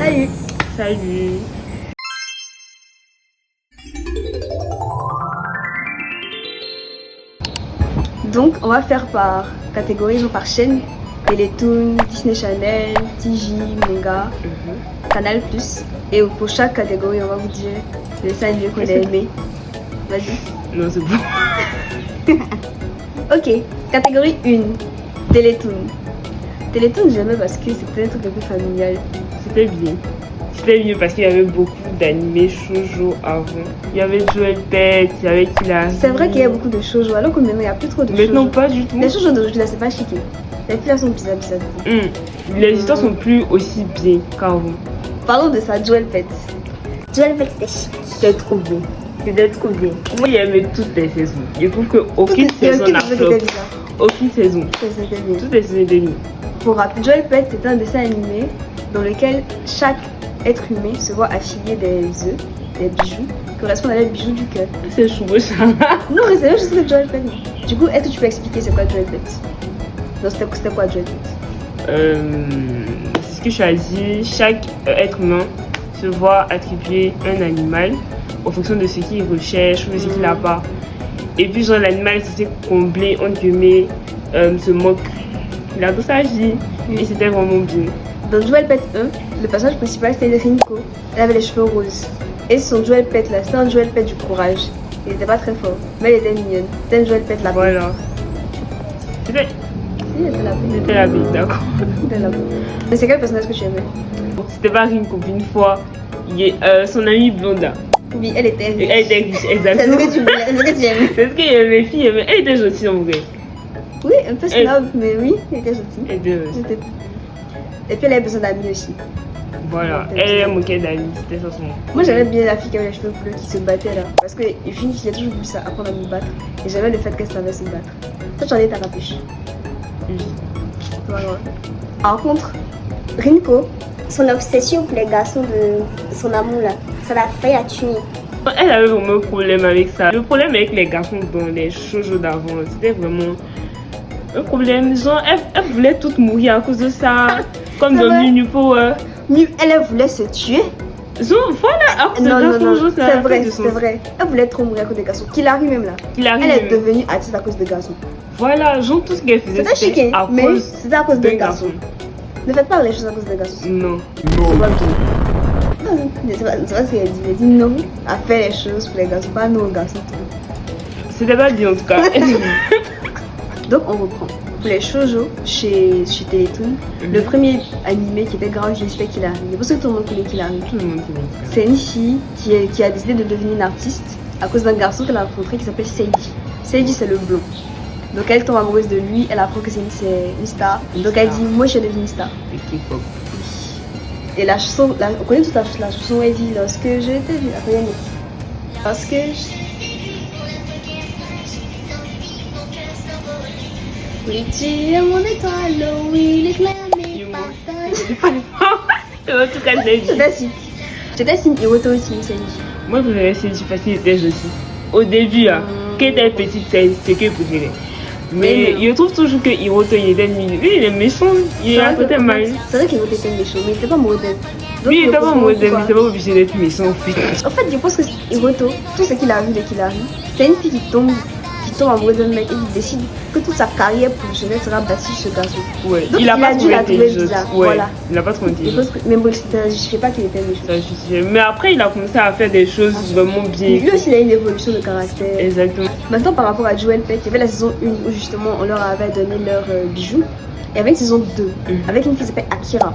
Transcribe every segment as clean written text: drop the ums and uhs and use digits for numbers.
Salut. Salut. Donc, on va faire par catégorie, genre par chaîne. Télétoon, Disney Channel, TJ, Manga, Canal+. Et pour chaque catégorie, on va vous dire le dessin animé qu'on a aimé. Vas-y. Non, c'est bon. Ok, catégorie 1, Télétoon. Télétoon, j'aimais parce que c'était un truc un peu familial. C'était bien. C'était mieux parce qu'il y avait beaucoup d'animés shoujo avant. Il y avait Joel Pet, il y avait Kila. C'est vrai qu'il y a beaucoup de shoujo, alors que maintenant il n'y a plus trop de shoujo. Maintenant, pas du tout. Les shoujo d'aujourd'hui là, c'est pas chiqué. Les filles là sont bizarres. Les histoires sont plus aussi bien qu'avant. Parlons de ça, Joel Pet. Joel Pet, c'était chic. C'était trop bien. C'était trop bien. Moi, j'aimais toutes les saisons. Je trouve qu'aucune saison n'a flop. Aucune saison. C'était bien. Toutes les saisons étaient bien. Pour rappeler, Joel Pet, c'est un dessin animé dans lequel chaque être humain se voit affilier des œufs, des bijoux, qui correspondent à les bijoux du cœur. C'est choubo ça. Non, mais c'est vrai, je sais que Joel Pet. Du coup, est-ce que tu peux expliquer c'est quoi Joel Pet? Non, c'était quoi Joel Pet? C'est ce que je as dit. Chaque être humain se voit attribuer un animal en fonction de ce qu'il recherche ou de ce qu'il n'a pas. Et puis, genre, l'animal, c'est combler, entre guillemets, ce manque. Il a tout ça vie et c'était vraiment bien. Dans Joel Pet 1, le personnage principal c'était Rinko. Elle avait les cheveux roses. Et son Joel Pet là, c'était un Joel Pet du courage. Il était pas très fort, mais elle était mignonne. C'était un Joel Pet la paix. Voilà. C'était Il était la paix. C'était la vie, d'accord. C'était la paix. Mais c'est quel personnage que tu aimais? C'était pas Rinko, une fois, son amie Blonda. Oui, elle était riche. Elle était riche, exactement. C'est ce que tu voulais, c'est ce que tu aimais. C'est ce que mes filles aimaient. Elle était gentille en vrai. Oui, un peu snob, mais oui, elle était gentille. Elle était gentille. Et puis elle avait besoin d'amis aussi. Voilà, elle moquait d'amis, c'était ça son nom. Moi j'aimais bien la fille qui avait les cheveux bleus qui se battait là. Parce que une fille qui a toujours voulu ça, apprendre à me battre. Et j'aimais le fait qu'elle savait se battre. Toi tu en es ta capuche. Oui. Voilà. Par contre, Rinko, son obsession pour les garçons de son amour là, ça l'a fait la tuer. Elle avait vraiment un problème avec ça. Le problème avec les garçons dans les shoujo d'avant, c'était vraiment un problème. Genre, elle voulait toutes mourir à cause de ça. Comme dans New Power. Elle voulait se tuer. Genre, voilà, à cause de garçons. C'est vrai. Elle voulait trop mourir à cause des garçons. Qu'il arrive même là. Elle est devenue artiste à cause des garçons. Voilà, genre tout ce qu'elle faisait, c'était à cause des garçons. Ne faites pas les choses à cause des garçons. Non. C'est pas bien. C'est pas ce qu'elle dit. Elle dit non à faire les choses pour les garçons, pas non aux garçons. C'était pas bien en tout cas. Donc on reprend. Pour les shoujo chez Télétoon, le premier animé qui était grave, c'était Kilari. Parce que tout le monde connaît Kilari. C'est une fille qui a décidé de devenir une artiste à cause d'un garçon qu'elle a rencontré qui s'appelle Seiji. Seiji c'est le blond. Donc elle tombe amoureuse de lui, elle apprend que c'est une star. Donc elle dit moi je suis devenue une star. Et la chanson, on connaît toute la chanson où elle dit lorsque je t'ai vu, après lorsque oui, tu es mon étoile, oui, l'éclair mes partages. En tout cas, c'est dit. J'étais signe Hiroto aussi, Seiji. Moi, je préférais Seiji parce qu'il était gentil. Au début, quand elle était petite, c'est ce que je préférais. Mais je trouve toujours que Hiroto, il était mignon. Lui, il est méchant, il est à côté mal. C'est vrai qu'Hiroto était méchant, mais il était pas modèle. Lui, il était pas modèle, mais c'est pas obligé d'être méchant en fait. En fait, je pense que Hiroto, tout ce qu'il a vu dès qu'il arrive, c'est une fille qui tombe amoureux d'un mec et il décide que toute sa carrière professionnelle sera bâtie sur ce garçon. Ouais, donc il a pas trouvé bizarre. Ouais, voilà. Il a pas trop intelligent. Mais bon, ça ne justifie pas qu'il était méchant. Ça justifie. Mais après, il a commencé à faire des choses vraiment bien. Lui aussi, il a une évolution de caractère. Exactement. Maintenant, par rapport à Joel Pet, il y avait la saison 1 où justement on leur avait donné leurs bijoux. Et il y avait une saison 2 avec une fille qui s'appelle Akira.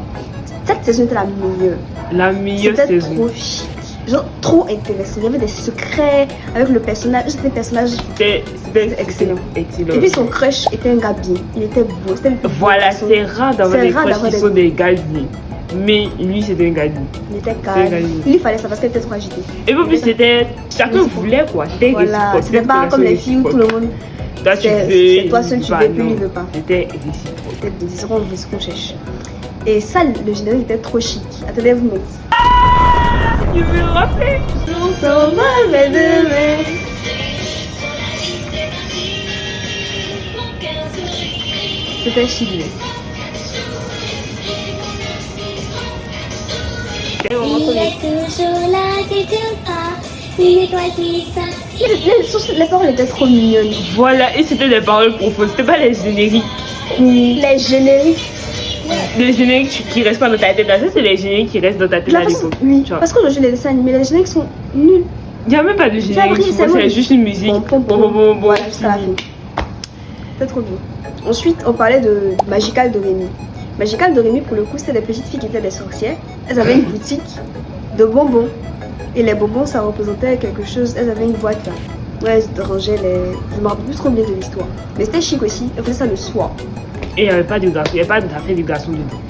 Cette saison était la meilleure. La meilleure saison. C'était trop chic. Genre trop intéressant. Il y avait des secrets avec le personnage. C'était un personnage. C'était excellent. Et puis son crush était un gars bien. Il était beau. Voilà, c'est rare d'avoir des crushs qui sont des gars bien. Mais lui, c'était un gade. Il était calme. Il fallait ça parce qu'elle était trop agitée. Et puis, c'était. Chacun voulait quoi. C'était voilà. C'était pas comme les filles où tout le monde. Toi, tu veux. C'est toi seul, tu veux, puis lui ne veut pas. C'était réciproque. C'était ce qu'on cherche. Et ça, le générique était trop chic. Attendez, vous mettez. Je me rappelle. On s'en va, mais demain. C'était chic. toujours là quelque part, une étoile qui s'affiche. Les paroles étaient trop mignonnes. Voilà, et c'était des paroles profondes, c'était pas les génériques. Les génériques. Les génériques qui restent pas dans ta tête, ça c'est les génériques qui restent dans ta tête La à façon- l'époque. oui, Tu vois. parce que aujourd'hui les dessins animés, les génériques sont nuls. Il n'y a même pas de générique, appris, tu vois, c'est c'est juste une musique. Bon. Voilà, jusqu'à la fin. C'est trop bien. Ensuite, on parlait de Magical Doremi. Magical Doremi, pour le coup, c'était des petites filles qui étaient des sorcières. Elles avaient une boutique de bonbons. Et les bonbons, ça représentait quelque chose. Elles avaient une boîte là. Où elles rangeaient les. Je me rappelle plus trop bien de l'histoire. Mais c'était chic aussi. Elles faisaient ça le soir. Et il n'y avait pas de garçon, il n'y avait pas d'affaire de garçon dedans.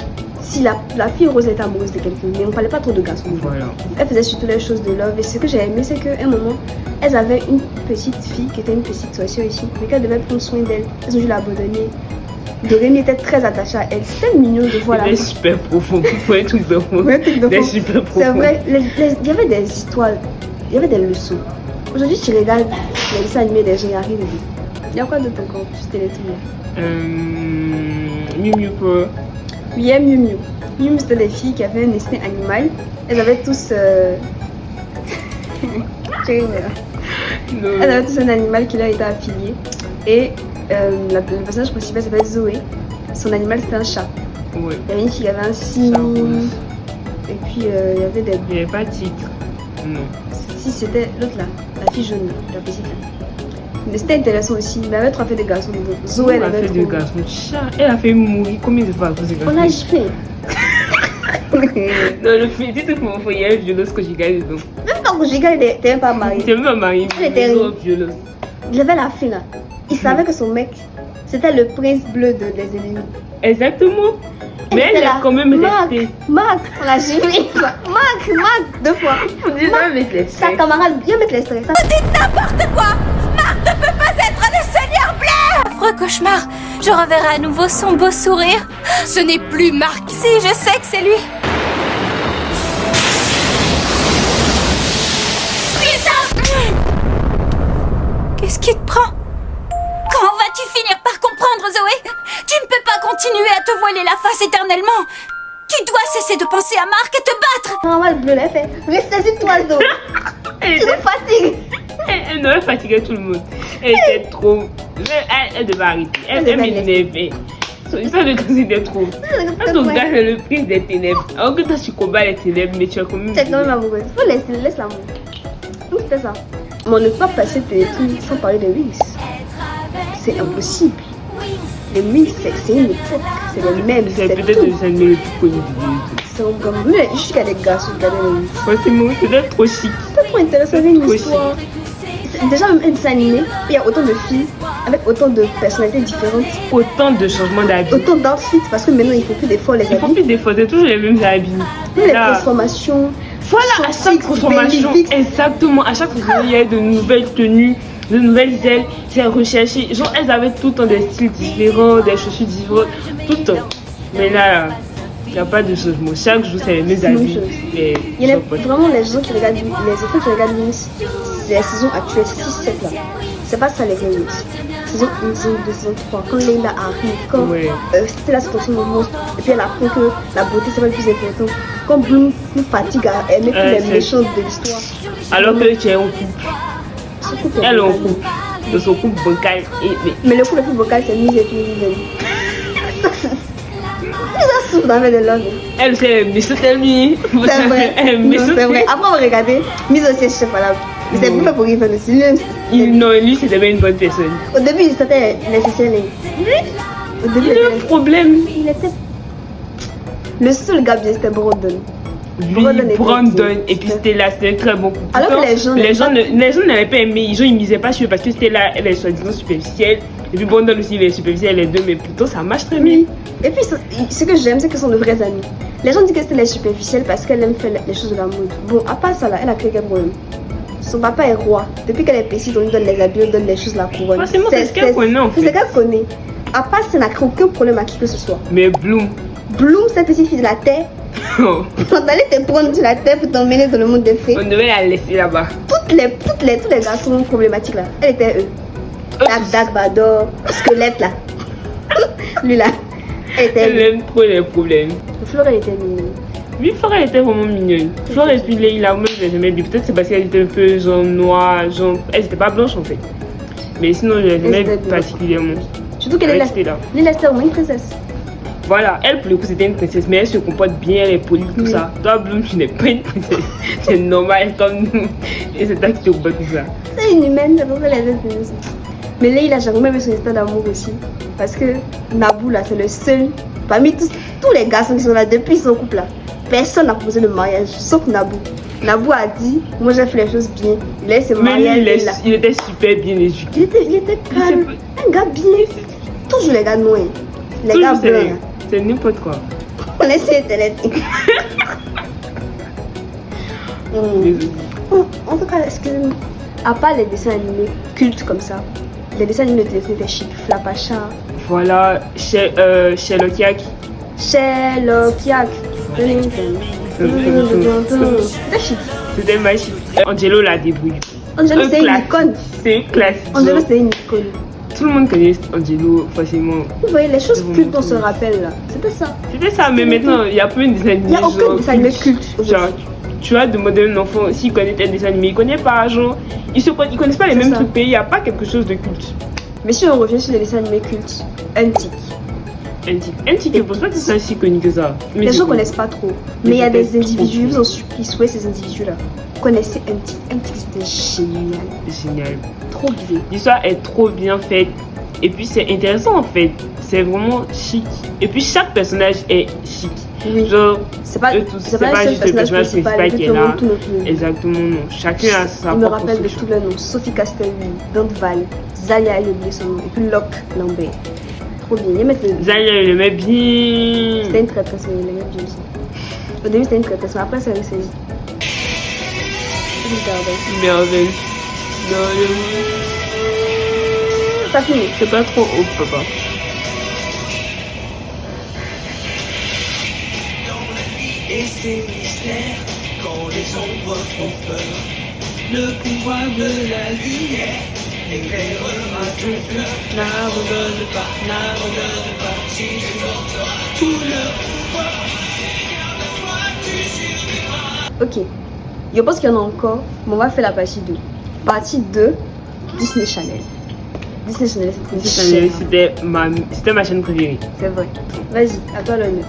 Si la fille rose était amoureuse de quelqu'un, mais on parlait pas trop de garçons. Voilà. Elles faisaient surtout les choses de love. Et ce que j'ai aimé, c'est qu'à un moment, elles avaient une petite fille qui était une petite sorcière ici, mais qu'elles devaient prendre soin d'elle. Elles ont dû l'abandonner. Doremi était très attachée à elle. C'était mignon de voir la C'était super profond, pour un truc de fond. Ouais, truc de C'était fond. super profond. C'est vrai, il y avait des histoires, il y avait des leçons. Aujourd'hui, tu regardes les dessins animés des gens, il n'y a rien de bien. Il y a quoi d'autre encore sur Télétoon? Miu Miu Pro. Oui, il y a Miu Miu. Miu Miu, c'était des filles qui avaient un instinct animal. Elles avaient tous. Non. Elles avaient tous un animal qui leur était affilié. Et le personnage principal s'appelle Zoé. Son animal, c'était un chat. Ouais. Il y avait une fille qui avait un cygne. Chat rose. Et puis, il y avait des. Il n'y avait pas de titre. Non. Si c'était l'autre là, la fille jaune, la petite là. Mais c'était intéressant aussi. Mais elle avait trop fait des garçons dedans. Zoé, Elle a fait de garçons. Chat. Elle a fait mourir combien de fois à cause de garçons? On a giflé. Non, le petit truc mon frère, il y a une violence que j'ai gagné dedans. Même quand Giga n'était même pas marié. T'es même marié. Elle était une violence. Il avait la fille là. Il savait que son mec, c'était le prince bleu des ennemis. Exactement. Mais était elle là. est quand même Marc, restée. Marc, on l'a giflé. Marc, 2 fois. Il va mettre les Sa traits. camarade, viens mettre les stress. N'importe quoi! Marc ne peut pas être le Seigneur Blair! Affreux cauchemar! Je reverrai à nouveau son beau sourire. Ce n'est plus Marc. Si, je sais que c'est lui. Qu'est-ce qui te prend? Quand vas-tu finir par comprendre, Zoé? Tu ne peux pas continuer à te voiler la face éternellement. Tu dois cesser de penser à Marc et te battre. Camarade bleu, elle fait. Ressaisis-toi, Zo. Elle Tu me était- fatigues. elle devait fatiguer tout le monde. Elle était trop. Elle devait arrêter. Elle devait m'énervait. Son histoire de grâce était trop. Quand ton gars est le prince des ténèbres, alors que toi tu combats les ténèbres, mais tu as quand même. Tu es quand même amoureuse. Faut laisser l'amour. Donc c'était ça. Mais on ne peut pas passer Télétoon sans parler des Wings. C'est impossible. Les Wings, c'est une époque. C'est les mêmes. C'est C'est peut-être tout. le dessin animé le plus connu du monde. C'est un gamin. Mais je suis qu'à des gars qui regardent les Wings. Forcément, c'était trop chic. C'est trop intéressant, il y a une Trop histoire. Déjà, même un dessin animé, il y a autant de filles avec autant de personnalités différentes, Autant de changements d'habits. autant d'outfits, parce que maintenant il ne faut plus des fois les Il faut habits, plus des fois, c'est toujours les mêmes habits. même les Là, transformations. voilà, à chaque transformation, exactement, à chaque transformation, il y a de nouvelles tenues, de nouvelles ailes, c'est recherché. Genre, elles avaient tout le temps des styles différents, des chaussures différentes, tout le temps. Mais là, il n'y a pas de changement. Chaque jour, c'est les mêmes Même habits. chose. Mais Il y en ils a sont pas- vraiment les gens qui regardent, les enfants qui regardent Wings, c'est la saison actuelle, 6-7 là. C'est pas ça les vrais Wings. Saison 1, saison 2, saison 3. Quand Leila arrive, quand Ouais. c'était la situation de monstre, et puis elle apprend que la beauté c'est pas le plus important. Quand Bloom nous fatigue à aimer tous les c'est- méchants de l'histoire. Alors que tu es en couple. Ce couple est Elle est en bancal. couple. De son couple bancal. Mais le coup le plus vocal, c'est Mise et puis Riven. Ça souffre dans le love. Elle, c'est méchante, elle, lui. C'est vrai. Elle est Non, méchante. c'est vrai. Après, on va regarder. Mise aussi, je sais pas là. Mais c'est Non. plus fait pour Riven aussi. Lui, Non, lui, c'était pas une bonne personne. au début, c'était nécessaire. Au début, Il a un problème. il était. Le seul gars bien, c'était Brandon. Lui, Brandon était Brandon, bien. et puis c'était là, c'était un très bon couple. Alors que Pourtant, les gens les gens n'avaient pas aimé, les gens ils misaient pas sur eux parce que c'était là, elle est soi-disant superficielle. Et puis Brandon aussi, il est superficiel, les deux, mais pourtant ça marche très bien. Et puis, ce que j'aime, c'est qu'ils sont de vrais amis. Les gens disent que c'était les superficielles parce qu'elle aime faire les choses de la mode. Bon, à part ça, là, elle a créé quel problème? Son papa est roi. Depuis qu'elle est petite, on lui donne les habits, on lui donne les choses, la couronne. Forcément, c'est ce qu'elle connaît, en fait. C'est ce qu'elle connaît. À part ça, elle n'a créé aucun problème à qui que ce soit. Mais Bloom, Bloom, cette petite fille de la terre, on on allait te prendre sur la terre pour t'emmener dans le monde des fées. devait la laisser là-bas. Tous les garçons problématiques là, elle était eux. Dark Vador, squelette là. Lui là, elle était Elle aime trop les problèmes. Fleur, elle était mignonne. Oui, Flora elle était vraiment mignonne. Flora et puis Leila, moi je les aimais bien. Peut-être c'est parce qu'elles étaient un peu genre noires, genre. Elles étaient pas blanches en fait. Mais sinon je les aimais étaient bien. particulièrement. Surtout qu'elle Avec est Stella. Lila, c'était vraiment une princesse. Voilà, elle pour le coup c'était une princesse, mais elle se comporte bien, elle est polie, tout Oui. ça. Toi, Bloom, tu n'es pas une princesse. C'est normal comme nous. Et c'est toi qui te comporte tout ça. C'est une humaine, c'est pour ça qu'elle est princesse. Mais Leila, j'ai vraiment aimé son histoire d'amour aussi. Parce que Nabou, là, c'est le seul, parmi tous les garçons qui sont là depuis son couple là, personne n'a proposé le mariage, sauf Nabou. Nabou a dit, moi j'ai fait les choses bien. Il a se Mais marier lui, avec Leila. il était super bien éduqué. Il était calme, un gars bien. Toujours les gars noirs. Les gars Toujours, blancs. là. c'est n'importe quoi. On est sur internet. Désolée. En tout cas, excusez-moi. À part les dessins animés cultes comme ça, les dessins animés de téléphone étaient chic. Flapacha, Voilà, Sherlock Yak. Sherlock Yak. C'était chic. C'était magique. Angelo la débrouille. Angelo, Un c'est une classique. icône. C'est classique. Angelo, Genre, c'est une icône. tout le monde connaît Angelo facilement. Vous voyez, les choses C'est cultes dont on se vraiment rappelle là, c'était ça. C'était ça, mais maintenant il y a plein de dessins animés. Il n'y a aucun genre, dessin animé culte Genre, aujourd'hui. tu vas demander à un enfant s'il connaît tel dessin animé, il connaît pas, genre, ils connaissent pas les C'est mêmes ça. trucs, mais il n'y a pas quelque chose de culte. Mais si on revient sur les dessins animés cultes, Antique. Antique, je pense pas que c'est si connu que ça. Mais Les c'est gens connu. connaissent pas trop. Mais il y a des c'était trop individus, cool. vous en supplie, ces individus-là. Connaissez Antique. Antique, c'était génial. Génial. Trop bien. L'histoire est trop bien faite. Et puis c'est intéressant en fait. C'est vraiment chic. Et puis chaque personnage est chic. Oui. Genre, C'est pas, eux tous, c'est pas le seul personnage principal qui est tout le là. monde, tout notre monde. Exactement, non. Chacun a sa Il me propre rappelle de structure. tous leurs noms. Sophie Castelli, Dante Zalia, j'ai oublié son nom. Et puis Locke Lambert. Trop bien. Il mettre le... Zalia, il le met bien. C'était une traîtresse, mais il aimait bien aussi. Au début, c'était une traîtresse, mais après, ça a ressaisi. Merveille. Non, Ça finit. c'est pas trop haut, papa. Et ces mystères, quand les ombres font peur, le pouvoir de la lumière éclairera ton cœur. N'abandonne pas, si tu entends tout le pouvoir. Ok. Je pense qu'il y en a encore, mais on va faire la partie 2. Partie 2, Disney Channel. Disney Channel, c'était une chaîne. C'était ma chaîne préférée. C'est vrai. Vas-y, à toi l'honneur.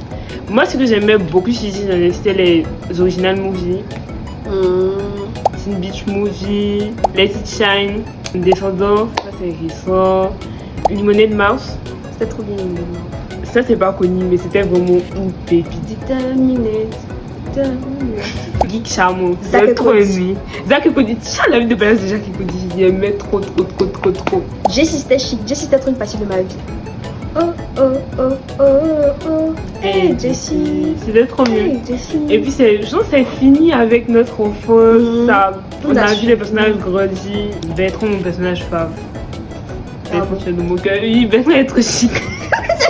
Moi, ce que j'aimais beaucoup chez Disney, c'était les original movies. Teen Beach Movie, Let It Shine, Descendants, ça c'est récent. Lemonade Mouse, C'était trop bien. ça c'est pas connu, mais c'était vraiment une pépite. Déterminé. Geek Charmant, Zack j'ai trop Cody. aimé. Zach et Cody, tu la vie de balance de Zach et Cody, j'aimais trop. Jessie, c'était chic. Jessie, c'était trop une partie de ma vie. Oh. Hey, Jessie. C'était trop bien. Hey, Jessie. Et puis c'est fini avec notre enfance, ça, Tout on a a vu su. les personnages grandir. Bertrand, mon personnage fave. Ah Bertrand, bon. c'est de mon cœur. Oui, Bertrand est trop chic.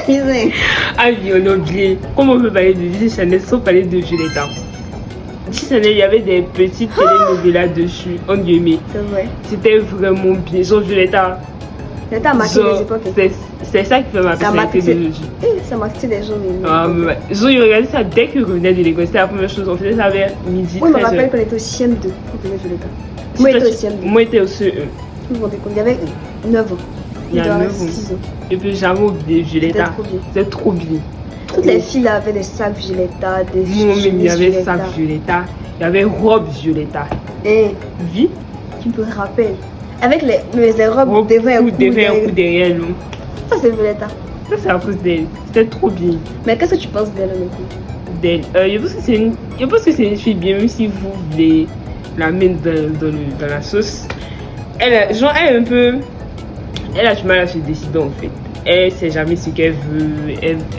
Disney. Ah oui, on a oublié. Comment on peut parler de Disney Channel sans parler de Violetta? Disney Channel, il y avait des petites télénovelas dessus, en guillemets. C'est vrai. C'était vraiment bien. Genre Violetta, C'était à marquer genre, les époques. c'est ça qui fait ma Ça personnalité marque- d'aujourd'hui. Ça marquait des gens. Mais... Ah, mais ouais. Genre, il regardait ça dès qu'il revenait de l'école. C'était la première chose. On faisait ça vers midi, Oui, je me 13 rappelle heures. qu'on était au CM2 quand on faisait Violetta. Si Moi, toi, j'étais au tu- CM2. Moi, j'étais au CE1. Vous vous rendez compte, il y avait 9 ans. Il y a doit avoir 9 ans. 6 ans. Et puis jamais oublié C'était Violetta. trop bien. C'était trop bien. Toutes les filles là avaient des sacs Violetta, des Moi, même, il y chemises avait Violetta. sac Violetta. Il y avait robe Violetta. Et Vie. tu me rappelles. Avec les robes Robe devant et coup cou derrière, coup derrière. derrière, non. Ça, c'est Violetta. Ça, c'est à cause d'elle. C'était trop bien. Mais qu'est-ce que tu penses d'elle maintenant? D'elle. Je pense que c'est une fille bien, même si vous voulez la mettre dans la sauce. Elle est un peu. Elle a du mal à se décider en fait. Elle sait jamais ce qu'elle veut.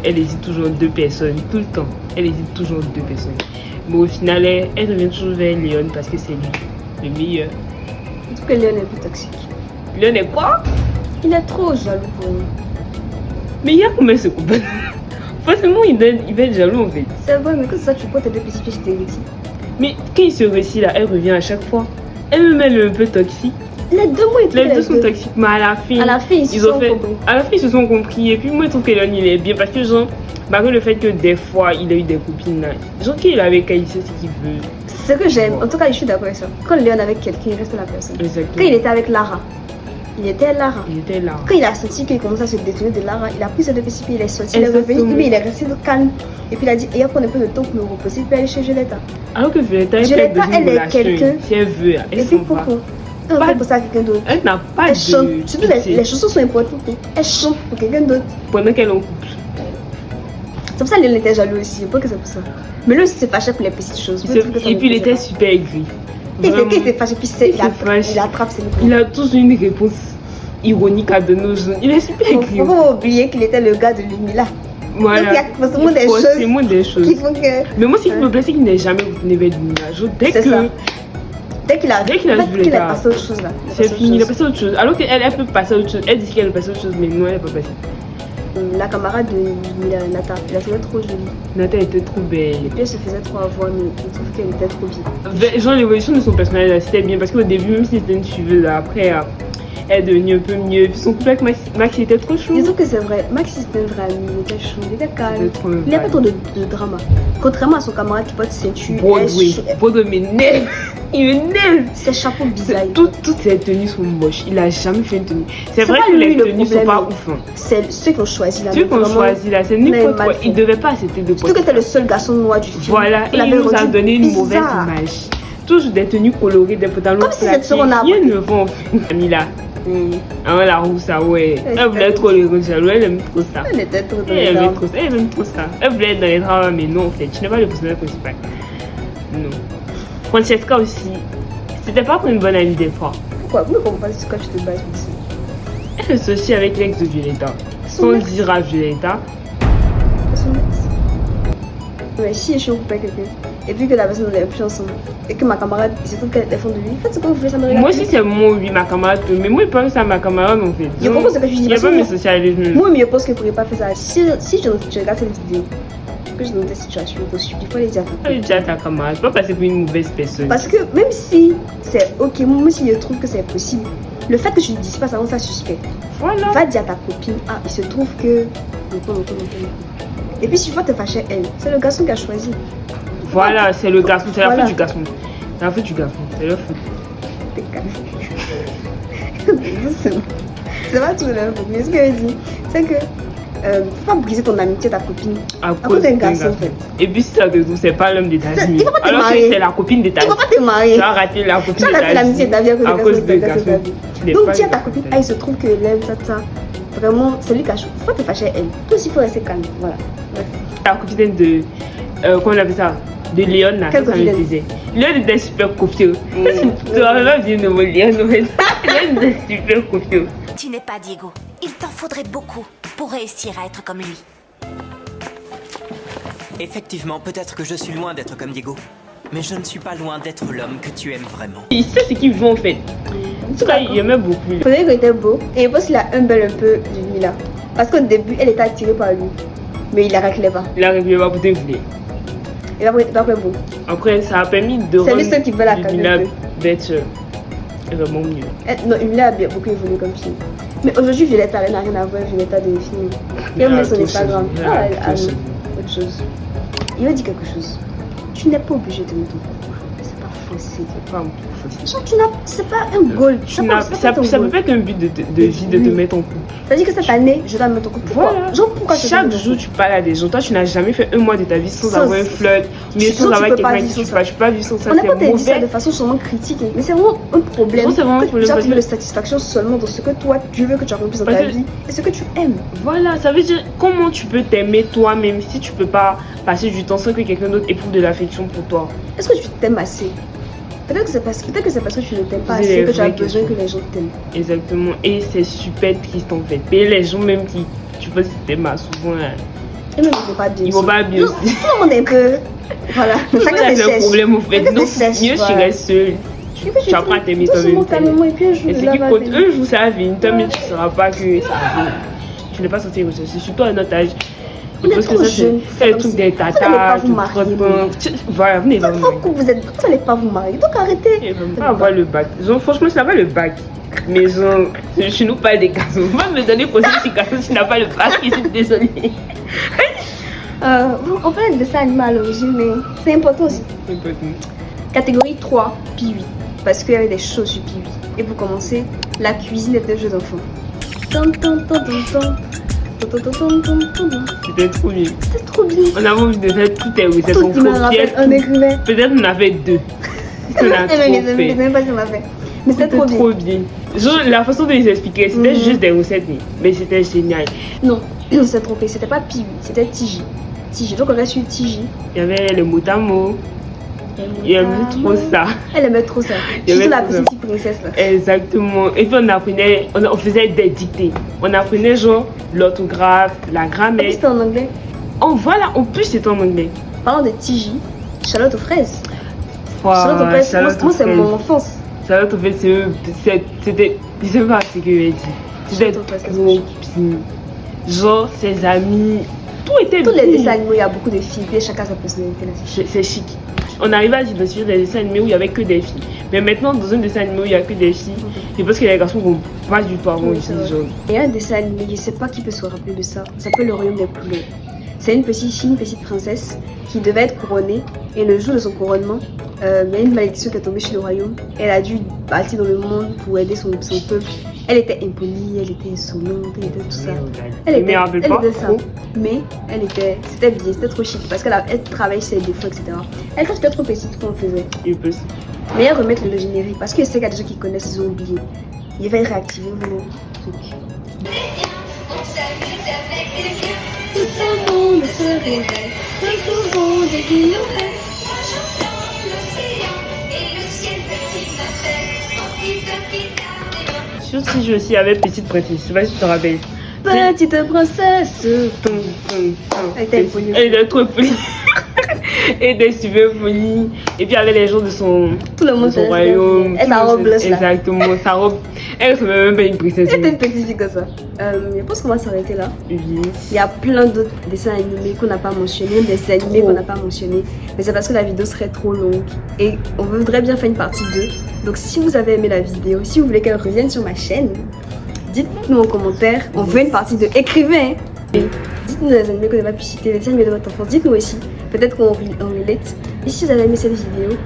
Elle hésite toujours entre deux personnes. Tout le temps. Elle hésite toujours entre deux personnes. Mais au final, elle revient toujours vers Léon parce que c'est lui le meilleur. Je trouve que Léon est plus toxique. Léon est quoi? Il est trop jaloux pour nous. Mais il y a combien ce couple? Forcément, il va être jaloux en fait. C'est vrai, mais que ça, tu prends tes deux petits pieds, je t'ai dit. Mais quand il se réussit là, elle revient à chaque fois. Elle-même, elle est un peu toxique. Les deux, moi, ils Les deux sont toxiques, mais à la fin, À la fin, ils se ont sont fait. compris. À la fin, ils se sont compris. Et puis, moi, je trouve que Léon, il est bien parce que, genre, Malgré le fait que des fois, il a eu des copines là. Genre qu'il est avec elle, il sait ce qu'il veut. C'est ce que j'aime. En tout cas, je suis d'accord avec ça. Quand Léon est avec quelqu'un, il reste la personne. Exactement. Quand il était avec Lara, il était Lara. Il était là. Quand il a senti qu'il commençait à se détourner de Lara, il a pris ses deux petits pieds, il est sorti, il est Exactement. revenu, mais il est resté calme. Et puis il a dit, et on prend un peu de temps pour me reposer, puis aller chez Violetta. Alors que Violetta, Violetta, elle est quelqu'un. Si elle veut, Et elle puis s'en va. pourquoi on Pas- fait pour ça à quelqu'un d'autre. Elle n'a pas Elle de... chante. Surtout pitié les chansons sont importantes. Elle chante pour quelqu'un d'autre. Pendant qu'elle est en couple. C'est pour ça que Léon était jaloux aussi. Je pense que c'est pour ça. Mais lui aussi s'est fâché pour les petites choses. Moi, je trouve que ça Et me puis il plaisait était pas. super aigri. Et c'est Vraiment. qu'il s'est fâché, puis Il s'est fâché. il attrape ses micros. Il a toujours une réponse ironique à donner aux autres. Il est super aigri. Faut pas oublier qu'il était le gars de Lumila. Voilà. Donc il y a forcément des choses Forcément des choses. qui font que. Mais moi, ce qui me plaît, c'est qu'il n'est jamais retourné vers Lumina. Genre, dès C'est que ça. Dès qu'il a Dès qu'il a en fait, vu les qu'il a gars, passé à autre chose là. c'est fini, il a passé à autre chose. Alors qu'elle, elle peut passer à autre chose. Elle dit qu'elle peut passer à autre chose, mais non, elle peut pas passer. La camarade de Lumila, Nata, elle a trouvé trop jolie. Nata était trop belle. Et puis elle se faisait trop avoir, mais je trouve qu'elle était trop bien. Genre, l'évolution de son personnage, là, c'était bien. Parce qu'au début, même si c'était une suiveuse, là, après, elle est devenue un peu mieux. Puis son couple avec Max il était trop chou. Je trouve que c'est vrai. Max c'était un vrai ami, il était chou, il était calme. C'était trop Il n'y a pas trop de drama. Contrairement à son camarade qui porte ceinture, Broadway. Broadway m'énerve. Il m'énerve. ses chapeaux bizarres. Toutes ses tenues sont moches. Il a jamais fait une tenue. C'est vrai pas que lui les le tenues sont problème. pas ouf. Hein. C'est ceux qui ont choisi là. Ceux qu'on vraiment. choisit là, c'est Mais n'importe mal quoi. fait. Il devait pas accepter de Surtout que porter. c'était le seul garçon noir du film. Voilà, et Il il avait nous a rendu donné une bizarre. mauvaise image. Toujours des tenues colorées, des pantalons Comme si cette plaqués. seconde a Rien apporté. ne va en fait. Camilla. Ah, la rousse, ah ouais. Elle Elle voulait était trop les rouges, elle aime trop ça. Elle était trop dans Elle les aime armes. trop ça. Elle aime trop ça. Elle voulait être dans les dramas, mais non, en fait, tu n'es pas le personnage principal. Non. Francesca aussi. C'était pas pour une bonne amie des fois. Pourquoi? Vous ne comprenez pas sur quoi tu te bases aussi. Elle associée avec l'ex de Violetta. Son Sans ex. dire à Violetta. Son ex. Mais si je suis en couple avec quelqu'un, et puis que la personne n'est plus ensemble, et que ma camarade, il se trouve qu'elle est défend de lui, en fait, c'est quoi vous voulez, ça me regarde Moi plus. aussi, c'est mon oui, ma camarade. Mais moi, je pense à ma camarade, en fait. Je comprends ce que tu dis, Il n'y a parce pas que mes moi- socialismes. Moi, mais je pense que je ne pourrais pas faire ça. Si je regarde cette vidéo, que je dans des situations possibles, il faut les dire. Elle dit à ta camarade, pas passer pour une mauvaise personne. Parce que même si c'est ok, moi si je trouve que c'est possible, le fait que tu ne dises pas ça rend ça suspect. Voilà. Va dire à ta copine, ah, il se trouve que. Et puis si tu vas te fâcher, elle, c'est le garçon qui a choisi. Voilà, c'est le garçon, c'est la Voilà. faute du garçon. C'est la faute du garçon, c'est leur faute. T'es calme. Doucement. C'est pas tout le mais ce que je dis, c'est que faut pas briser ton amitié à ta copine. À cause d'un garçon, en fait. Et puis si ça te trouve, c'est pas l'homme de ta C'est- vie. il faut pas te Alors marier. que c'est la copine de ta Tu vie. vas pas te marier. Tu as raté la copine Tu as de raté ta l'amitié de ta vie à cause de de garçon de ta vie. Tu n'es Donc pas dis à le ta garçon copine, de ah, il se trouve que l'aime, ça. Vraiment, c'est lui qui a choisi. Faut pas te fâcher elle. Toi aussi, il faut rester calme. Voilà. Bref. La copine de. Comment on appelle ça? De Léon, là. Quelle Ça me copine? disait. Léon était super copieux. Tu vas même bien de Léon. Léon était super copieux. Tu n'es pas Diego. Il t'en faudrait beaucoup pour réussir à être comme lui. Effectivement, peut-être que je suis loin d'être comme Diego. Mais je ne suis pas loin d'être l'homme que tu aimes vraiment. Il sait ce qu'il veut en fait. En tout cas, il aimait beaucoup. Frédéric était beau et je pense qu'il a un bel un peu de Mila. Parce qu'au début, elle était attirée par lui. Mais il la réclait pas. Il a réglé pas pour te voler. Il va pas beau. Après, ça a permis de C'est lui seul qui veut la Ludmilla calmer d'être vraiment mieux. Non, Mila a bien beaucoup évolué comme fille. Mais aujourd'hui, Violetta, elle n'a rien à voir avec Violetta de film. Il Elle a met son tout Instagram. changé. Il a Ah, elle a tout changé. autre chose. Il va dire quelque chose. Tu n'es pas obligé de mettre ton couple. C'est pas forcé. C'est pas un peu facile. Genre, c'est pas un goal. Ça peut pas être un but de vie de te mettre en couple. C'est-à-dire que cette année, je dois me mettre en couple. Pourquoi? Voilà. Genre, pourquoi je dois me Chaque mettre en jour, couple? tu parles à des gens. Toi, tu n'as jamais fait un mois de ta vie sans Sans- avoir un flirt, mais Sinon, sans tu avoir peux pas quelqu'un vivre qui sans tu ça. parles. Je peux pas vivre sans ça. On n'a pas C'est dit ça de mauvais. façon seulement critique, mais c'est vraiment un problème. Non, c'est vraiment un que tu problème dois parce trouver que- de satisfaction seulement dans ce que toi tu veux que tu accomplisses dans Parce ta que- vie et ce que tu aimes. Voilà, ça veut dire comment tu peux t'aimer toi-même si tu peux pas passer du temps sans que quelqu'un d'autre éprouve de l'affection pour toi. Est-ce que tu t'aimes assez? Peut-être que c'est parce que tu ne t'aimes pas C'est assez les que tu as vraies besoin questions. que les gens t'aiment. Exactement. Et c'est super triste en fait. Et les gens même qui, tu penses qu'ils t'aiment souvent, hein, Et même ils vont pas bien. ils vont aussi. pas bien Non, aussi. tout le monde est un peu. Voilà. Chacun Voilà, se c'est le cherche. problème au fait. Chacun Donc, se cherche, mieux tu voilà. restes seul. Et puis, Tu apprends à t'aimer doucement, toi-même. calmement, et puis un jour, Et ce là, qui va compte, venir. un jour ça va venir, toi-même tu ne sauras pas que ça va venir. Tu n'es pas censé rechercher, surtout à notre âge. On est Parce que trop ça, jeunes. c'est le truc des Vous n'allez pas tatas, vous tout marier, trottin. Voilà, vous n'allez pas vous marier. Vous n'allez pas vous marier, donc arrêtez. Et même pas avoir le bac. Genre, franchement, je n'ai pas le bac. Mais genre, je nous parle des garçons. Va me donner conseil si garçon, tu n'as pas le bac, je suis désolée. On parle de dessin animé à l'origine, mais c'est important aussi. Catégorie 3, Pee-wee. Parce qu'il y avait des choses sur Pee-wee. Et pour commencer, la cuisine est un jeu d'enfant. C'était trop bien. C'était trop bien. On avait envie de faire toutes les recettes. Tout, il me rappelle un écrivain. Peut-être on avait 2. Je ne sais pas si on a fait. Mais c'était trop bien. Genre, la façon de les expliquer, c'était juste des recettes, mais c'était génial. Non, on s'est trompé. C'était pas Pee-wee, c'était Tiji. Tiji. Donc on reste sur Tiji. Il y avait le mot à mot. Il aimait trop ça. Elle aimait trop ça. Surtout la petite princesse là. Exactement. Et puis on apprenait, on faisait des dictées. On apprenait genre l'orthographe, la grammaire. C'était en anglais. Oh voilà, en plus c'était en anglais. Parlant de Tiji, Charlotte aux fraises. Wow, Charlotte aux fraises, moi c'est mon enfance. Charlotte aux fraises, c'était, je sais pas ce que je vais dire. C'était trop bien. Genre ses amis, tout était bien. Tous les dessins animés, il y a beaucoup de filles, et chacun a sa personnalité là. C'est chic. On arrivait à s'identifier des dessins animés où il n'y avait que des filles. Mais maintenant, dans un dessin animé où il n'y a que des filles, c'est parce que les garçons vont pas du tout avant ici. Il y a un dessin animé, je ne sais pas qui peut se rappeler de ça. Ça s'appelle Le Royaume des Poulets. C'est une petite fille, une petite princesse qui devait être couronnée. Et le jour de son couronnement, il y a une malédiction qui est tombée sur le royaume. Elle a dû partir dans le monde pour aider son peuple. Elle était impolie, elle était insolente, elle était tout ça. Elle était ça. Mais c'était bien, c'était trop chic parce qu'elle travaillait ses défauts, etc. Elle, quand j'étais trop petite, qu'on faisait. Mais elle remettre le générique parce que je sais qu'il y a des gens qui connaissent, ils ont oublié. Il va réactiver vos trucs. Tout le monde se réveille, tout le monde est ignoré. Sur ce jeu aussi, il y avait Petite Princesse, je sais pas si tu te rappelles. Petite princesse. Elle était trop polie. Elle était super polie. Et puis il y avait les gens de son royaume. Et sa robe blanche là. Exactement, sa robe. Elle ressemblait même pas à une princesse. Elle était une petite fille comme ça. Je pense qu'on va s'arrêter là. Oui. Il y a plein d'autres dessins animés qu'on n'a pas mentionnés, des dessins animés qu'on n'a pas mentionnés. Mais c'est parce que la vidéo serait trop longue. Et on voudrait bien faire une partie 2. Donc si vous avez aimé la vidéo, si vous voulez qu'elle revienne sur ma chaîne, dites-nous en commentaire. On veut une partie 2. Écrivez. Dites-nous les animés qu'on n'a pas pu citer, les animés de votre enfance. Dites-nous aussi. Peut-être qu'on relate. Et si vous avez aimé cette vidéo,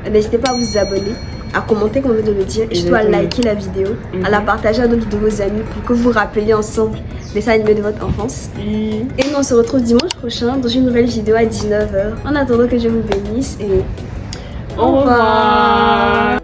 n'hésitez pas à vous abonner, à commenter comme on vient de le dire, et surtout à liker la vidéo, à la partager à d'autres de vos amis pour que vous rappeliez ensemble les dessins animés de votre enfance. Et nous on se retrouve dimanche prochain dans une nouvelle vidéo à 19h. En attendant que Dieu vous bénisse et au revoir.